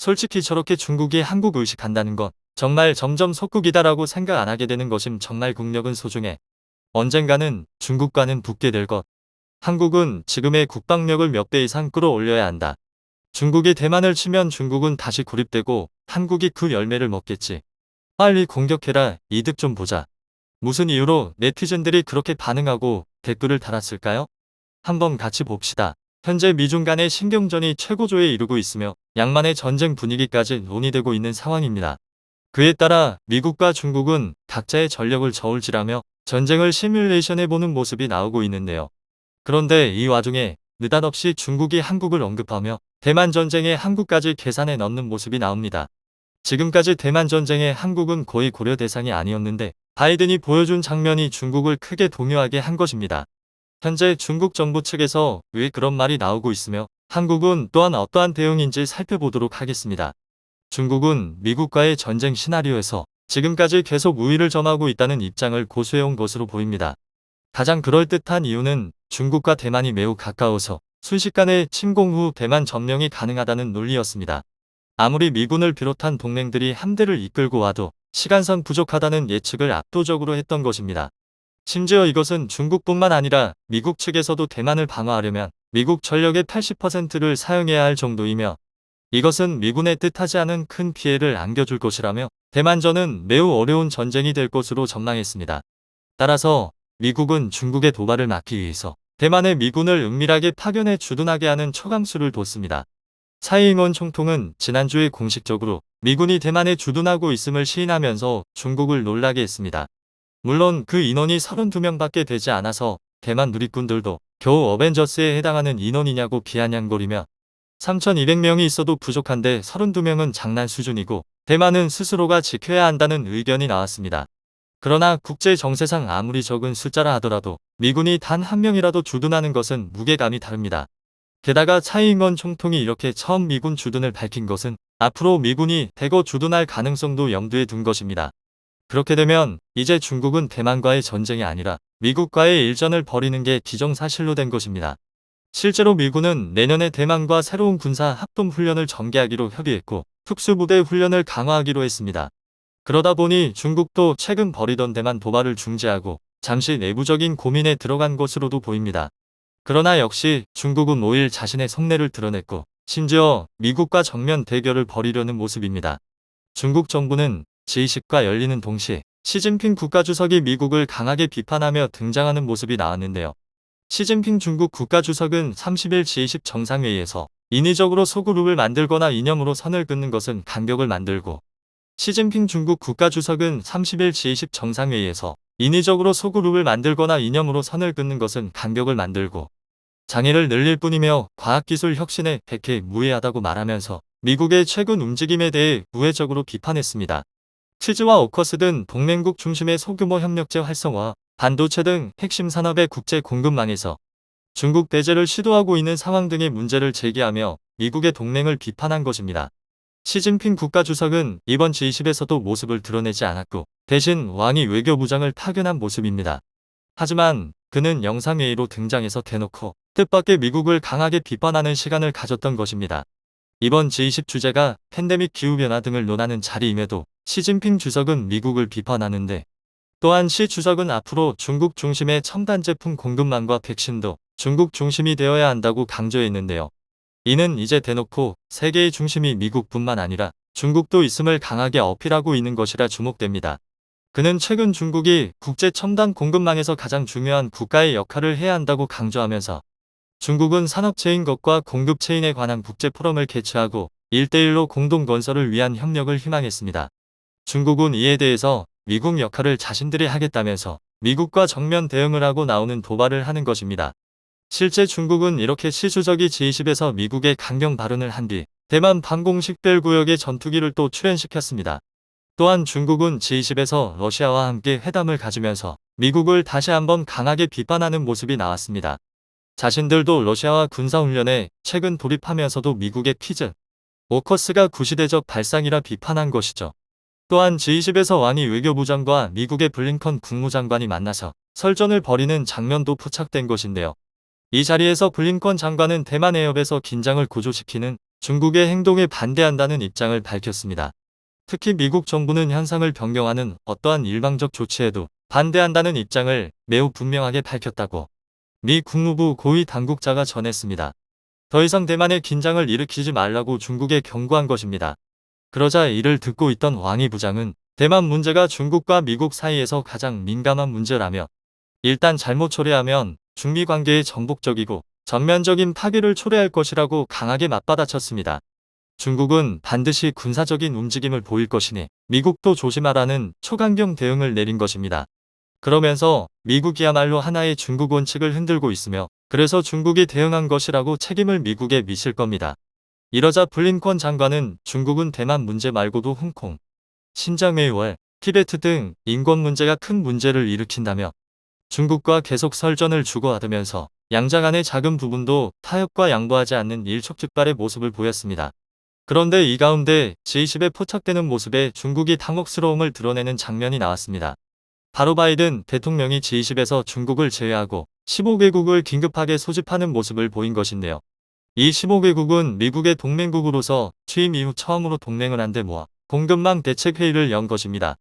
솔직히 저렇게 중국이 한국 의식한다는 건 정말 점점 속국이다라고 생각 안 하게 되는 것임. 정말 국력은 소중해. 언젠가는 중국과는 붙게 될 것. 한국은 지금의 국방력을 몇 배 이상 끌어올려야 한다. 중국이 대만을 치면 중국은 다시 고립되고 한국이 그 열매를 먹겠지. 빨리 공격해라. 이득 좀 보자. 무슨 이유로 네티즌들이 그렇게 반응하고 댓글을 달았을까요? 한번 같이 봅시다. 현재 미중 간의 신경전이 최고조에 이르고 있으며 양만의 전쟁 분위기까지 논의되고 있는 상황입니다. 그에 따라 미국과 중국은 각자의 전력을 저울질하며 전쟁을 시뮬레이션해보는 모습이 나오고 있는데요. 그런데 이 와중에 느닷없이 중국이 한국을 언급하며 대만 전쟁에 한국까지 계산에 넣는 모습이 나옵니다. 지금까지 대만 전쟁에 한국은 거의 고려 대상이 아니었는데 바이든이 보여준 장면이 중국을 크게 동요하게 한 것입니다. 현재 중국 정부 측에서 왜 그런 말이 나오고 있으며 한국은 또한 어떠한 대응인지 살펴보도록 하겠습니다. 중국은 미국과의 전쟁 시나리오에서 지금까지 계속 우위를 점하고 있다는 입장을 고수해온 것으로 보입니다. 가장 그럴듯한 이유는 중국과 대만이 매우 가까워서 순식간에 침공 후 대만 점령이 가능하다는 논리였습니다. 아무리 미군을 비롯한 동맹들이 함대를 이끌고 와도 시간상 부족하다는 예측을 압도적으로 했던 것입니다. 심지어 이것은 중국뿐만 아니라 미국 측에서도 대만을 방어하려면 미국 전력의 80%를 사용해야 할 정도이며 이것은 미군의 뜻하지 않은 큰 피해를 안겨줄 것이라며 대만전은 매우 어려운 전쟁이 될 것으로 전망했습니다. 따라서 미국은 중국의 도발을 막기 위해서 대만의 미군을 은밀하게 파견해 주둔하게 하는 초강수를 뒀습니다. 차이잉원 총통은 지난주에 공식적으로 미군이 대만에 주둔하고 있음을 시인하면서 중국을 놀라게 했습니다. 물론 그 인원이 32명밖에 되지 않아서 대만 누리꾼들도 겨우 어벤져스에 해당하는 인원이냐고 비아냥거리며 3,200명이 있어도 부족한데 32명은 장난 수준이고 대만은 스스로가 지켜야 한다는 의견이 나왔습니다. 그러나 국제 정세상 아무리 적은 숫자라 하더라도 미군이 단 한 명이라도 주둔하는 것은 무게감이 다릅니다. 게다가 차이잉원 총통이 이렇게 처음 미군 주둔을 밝힌 것은 앞으로 미군이 대거 주둔할 가능성도 염두에 둔 것입니다. 그렇게 되면 이제 중국은 대만과의 전쟁이 아니라 미국과의 일전을 벌이는 게 기정사실로 된 것입니다. 실제로 미군은 내년에 대만과 새로운 군사 합동 훈련을 전개하기로 협의했고 특수부대 훈련을 강화하기로 했습니다. 그러다 보니 중국도 최근 벌이던 대만 도발을 중지하고 잠시 내부적인 고민에 들어간 것으로도 보입니다. 그러나 역시 중국은 5일 자신의 속내를 드러냈고 심지어 미국과 정면 대결을 벌이려는 모습입니다. 중국 정부는 G20과 열리는 동시에 시진핑 국가주석이 미국을 강하게 비판하며 등장하는 모습이 나왔는데요. 시진핑 중국 국가주석은 30일 G20 정상회의에서 인위적으로 소그룹을 만들거나 이념으로 선을 긋는 것은 간격을 만들고 시진핑 중국 국가주석은 30일 G20 정상회의에서 인위적으로 소그룹을 만들거나 이념으로 선을 긋는 것은 간격을 만들고 장애를 늘릴 뿐이며 과학기술 혁신에 백해 무해하다고 말하면서 미국의 최근 움직임에 대해 우회적으로 비판했습니다. 치즈와 오커스 등 동맹국 중심의 소규모 협력체 활성화, 반도체 등 핵심 산업의 국제 공급망에서 중국 배제를 시도하고 있는 상황 등의 문제를 제기하며 미국의 동맹을 비판한 것입니다. 시진핑 국가주석은 이번 G20에서도 모습을 드러내지 않았고 대신 왕이 외교부장을 파견한 모습입니다. 하지만 그는 영상회의로 등장해서 대놓고 뜻밖의 미국을 강하게 비판하는 시간을 가졌던 것입니다. 이번 G20 주제가 팬데믹 기후변화 등을 논하는 자리임에도 시진핑 주석은 미국을 비판하는데 또한 시 주석은 앞으로 중국 중심의 첨단 제품 공급망과 백신도 중국 중심이 되어야 한다고 강조했는데요. 이는 이제 대놓고 세계의 중심이 미국뿐만 아니라 중국도 있음을 강하게 어필하고 있는 것이라 주목됩니다. 그는 최근 중국이 국제 첨단 공급망에서 가장 중요한 국가의 역할을 해야 한다고 강조하면서 중국은 산업체인 것과 공급체인에 관한 국제 포럼을 개최하고 1대1로 공동 건설을 위한 협력을 희망했습니다. 중국은 이에 대해서 미국 역할을 자신들이 하겠다면서 미국과 정면 대응을 하고 나오는 도발을 하는 것입니다. 실제 중국은 이렇게 시 주석이 G20에서 미국에 강경 발언을 한 뒤 대만 방공식별구역에 전투기를 또 출현시켰습니다. 또한 중국은 G20에서 러시아와 함께 회담을 가지면서 미국을 다시 한번 강하게 비판하는 모습이 나왔습니다. 자신들도 러시아와 군사훈련에 최근 돌입하면서도 미국의 퀴즈, 오커스가 구시대적 발상이라 비판한 것이죠. 또한 G20에서 왕이 외교부장과 미국의 블링컨 국무장관이 만나서 설전을 벌이는 장면도 포착된 것인데요. 이 자리에서 블링컨 장관은 대만 해협에서 긴장을 고조시키는 중국의 행동에 반대한다는 입장을 밝혔습니다. 특히 미국 정부는 현상을 변경하는 어떠한 일방적 조치에도 반대한다는 입장을 매우 분명하게 밝혔다고 미 국무부 고위 당국자가 전했습니다. 더 이상 대만의 긴장을 일으키지 말라고 중국에 경고한 것입니다. 그러자 이를 듣고 있던 왕이 부장은 대만 문제가 중국과 미국 사이에서 가장 민감한 문제라며 일단 잘못 처리하면 중미 관계에 전복적이고 전면적인 파괴를 초래할 것이라고 강하게 맞받아쳤습니다. 중국은 반드시 군사적인 움직임을 보일 것이니 미국도 조심하라는 초강경 대응을 내린 것입니다. 그러면서 미국이야말로 하나의 중국 원칙을 흔들고 있으며 그래서 중국이 대응한 것이라고 책임을 미국에 미칠 겁니다. 이러자 블링컨 장관은 중국은 대만 문제 말고도 홍콩, 신장웨이월, 티베트 등 인권 문제가 큰 문제를 일으킨다며 중국과 계속 설전을 주고받으면서 양자 간의 작은 부분도 타협과 양보하지 않는 일촉즉발의 모습을 보였습니다. 그런데 이 가운데 G20에 포착되는 모습에 중국이 당혹스러움을 드러내는 장면이 나왔습니다. 바로 바이든 대통령이 G20에서 중국을 제외하고 15개국을 긴급하게 소집하는 모습을 보인 것인데요. 이 15개국은 미국의 동맹국으로서 취임 이후 처음으로 동맹을 한데 모아 공급망 대책회의를 연 것입니다.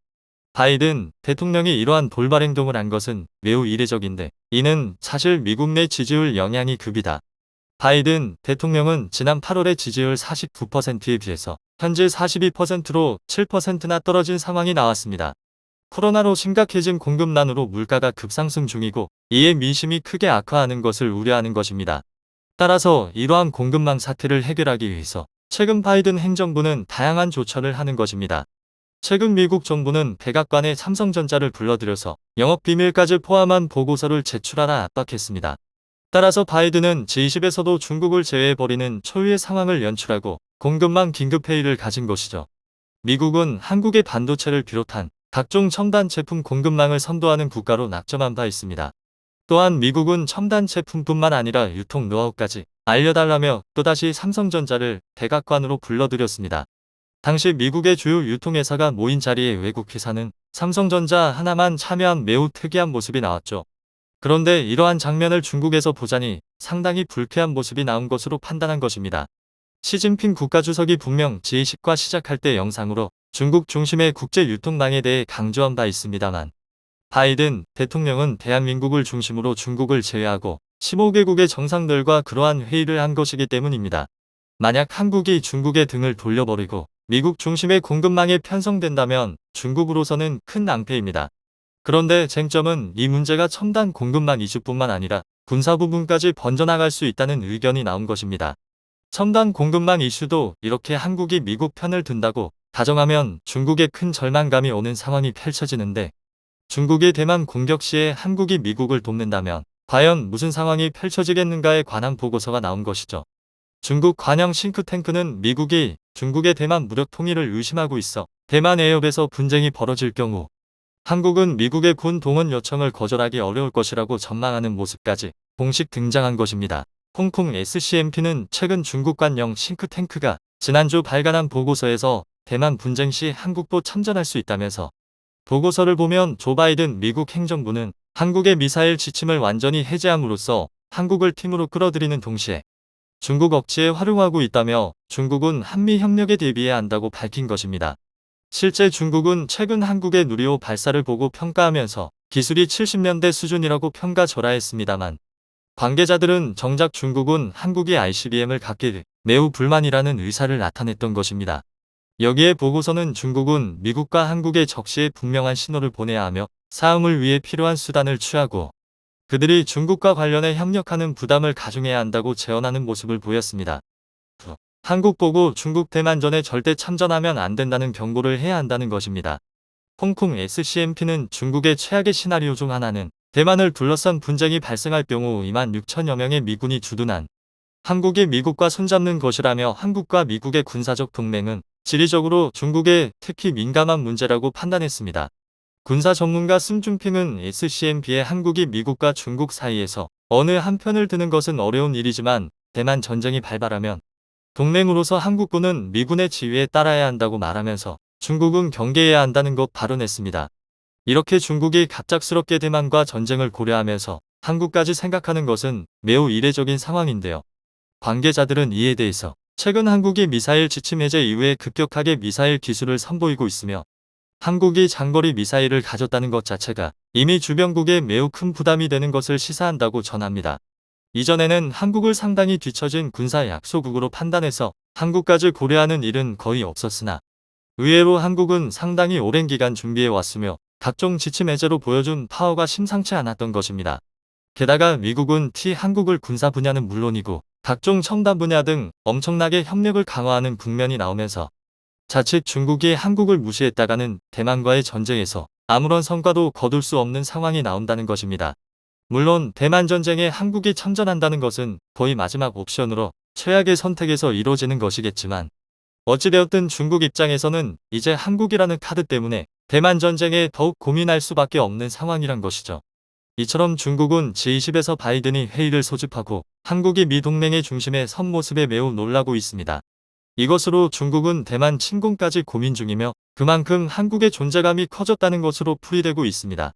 바이든 대통령이 이러한 돌발 행동을 한 것은 매우 이례적인데 이는 사실 미국 내 지지율 영향이 급이다. 바이든 대통령은 지난 8월의 지지율 49%에 비해서 현재 42%로 7%나 떨어진 상황이 나왔습니다. 코로나로 심각해진 공급난으로 물가가 급상승 중이고 이에 민심이 크게 악화하는 것을 우려하는 것입니다. 따라서 이러한 공급망 사태를 해결하기 위해서 최근 바이든 행정부는 다양한 조처를 하는 것입니다. 최근 미국 정부는 백악관에 삼성전자를 불러들여서 영업비밀까지 포함한 보고서를 제출하라 압박했습니다. 따라서 바이든은 G20에서도 중국을 제외해버리는 초유의 상황을 연출하고 공급망 긴급회의를 가진 것이죠. 미국은 한국의 반도체를 비롯한 각종 첨단 제품 공급망을 선도하는 국가로 낙점한 바 있습니다. 또한 미국은 첨단 제품뿐만 아니라 유통 노하우까지 알려달라며 또다시 삼성전자를 백악관으로 불러들였습니다. 당시 미국의 주요 유통회사가 모인 자리에 외국 회사는 삼성전자 하나만 참여한 매우 특이한 모습이 나왔죠. 그런데 이러한 장면을 중국에서 보자니 상당히 불쾌한 모습이 나온 것으로 판단한 것입니다. 시진핑 국가주석이 분명 G20과 시작할 때 영상으로 중국 중심의 국제 유통망에 대해 강조한 바 있습니다만 바이든 대통령은 대한민국을 중심으로 중국을 제외하고 15개국의 정상들과 그러한 회의를 한 것이기 때문입니다. 만약 한국이 중국의 등을 돌려버리고 미국 중심의 공급망에 편성된다면 중국으로서는 큰 낭패입니다. 그런데 쟁점은 이 문제가 첨단 공급망 이슈뿐만 아니라 군사 부분까지 번져나갈 수 있다는 의견이 나온 것입니다. 첨단 공급망 이슈도 이렇게 한국이 미국 편을 든다고 가정하면 중국에 큰 절망감이 오는 상황이 펼쳐지는데 중국이 대만 공격 시에 한국이 미국을 돕는다면 과연 무슨 상황이 펼쳐지겠는가에 관한 보고서가 나온 것이죠. 중국 관영 싱크탱크는 미국이 중국의 대만 무력 통일을 의심하고 있어 대만 해협에서 분쟁이 벌어질 경우 한국은 미국의 군 동원 요청을 거절하기 어려울 것이라고 전망하는 모습까지 공식 등장한 것입니다. 홍콩 SCMP는 최근 중국 관영 싱크탱크가 지난주 발간한 보고서에서 대만 분쟁 시 한국도 참전할 수 있다면서 보고서를 보면 조 바이든 미국 행정부는 한국의 미사일 지침을 완전히 해제함으로써 한국을 팀으로 끌어들이는 동시에 중국 억지에 활용하고 있다며 중국은 한미 협력에 대비해야 한다고 밝힌 것입니다. 실제 중국은 최근 한국의 누리호 발사를 보고 평가하면서 기술이 70년대 수준이라고 평가절하했습니다만 관계자들은 정작 중국은 한국이 ICBM을 갖게 돼 매우 불만이라는 의사를 나타냈던 것입니다. 여기에 보고서는 중국은 미국과 한국의 적시에 분명한 신호를 보내야 하며 싸움을 위해 필요한 수단을 취하고 그들이 중국과 관련해 협력하는 부담을 가중해야 한다고 제언하는 모습을 보였습니다. 한국 보고 중국 대만전에 절대 참전하면 안 된다는 경고를 해야 한다는 것입니다. 홍콩 SCMP는 중국의 최악의 시나리오 중 하나는 대만을 둘러싼 분쟁이 발생할 경우 2만 6천여 명의 미군이 주둔한 한국이 미국과 손잡는 것이라며 한국과 미국의 군사적 동맹은 지리적으로 중국에 특히 민감한 문제라고 판단했습니다. 군사 전문가 심중핑은 SCMP의 한국이 미국과 중국 사이에서 어느 한편을 드는 것은 어려운 일이지만 대만 전쟁이 발발하면 동맹으로서 한국군은 미군의 지휘에 따라야 한다고 말하면서 중국은 경계해야 한다는 것 발언했습니다. 이렇게 중국이 갑작스럽게 대만과 전쟁을 고려하면서 한국까지 생각하는 것은 매우 이례적인 상황인데요. 관계자들은 이에 대해서 최근 한국이 미사일 지침 해제 이후에 급격하게 미사일 기술을 선보이고 있으며 한국이 장거리 미사일을 가졌다는 것 자체가 이미 주변국에 매우 큰 부담이 되는 것을 시사한다고 전합니다. 이전에는 한국을 상당히 뒤처진 군사 약소국으로 판단해서 한국까지 고려하는 일은 거의 없었으나 의외로 한국은 상당히 오랜 기간 준비해 왔으며 각종 지침 해제로 보여준 파워가 심상치 않았던 것입니다. 게다가 미국은 한국을 군사 분야는 물론이고 각종 첨단 분야 등 엄청나게 협력을 강화하는 국면이 나오면서 자칫 중국이 한국을 무시했다가는 대만과의 전쟁에서 아무런 성과도 거둘 수 없는 상황이 나온다는 것입니다. 물론 대만 전쟁에 한국이 참전한다는 것은 거의 마지막 옵션으로 최악의 선택에서 이루어지는 것이겠지만 어찌되었든 중국 입장에서는 이제 한국이라는 카드 때문에 대만 전쟁에 더욱 고민할 수밖에 없는 상황이란 것이죠. 이처럼 중국은 G20에서 바이든이 회의를 소집하고 한국이 미 동맹의 중심에 선 모습에 매우 놀라고 있습니다. 이것으로 중국은 대만 침공까지 고민 중이며 그만큼 한국의 존재감이 커졌다는 것으로 풀이되고 있습니다.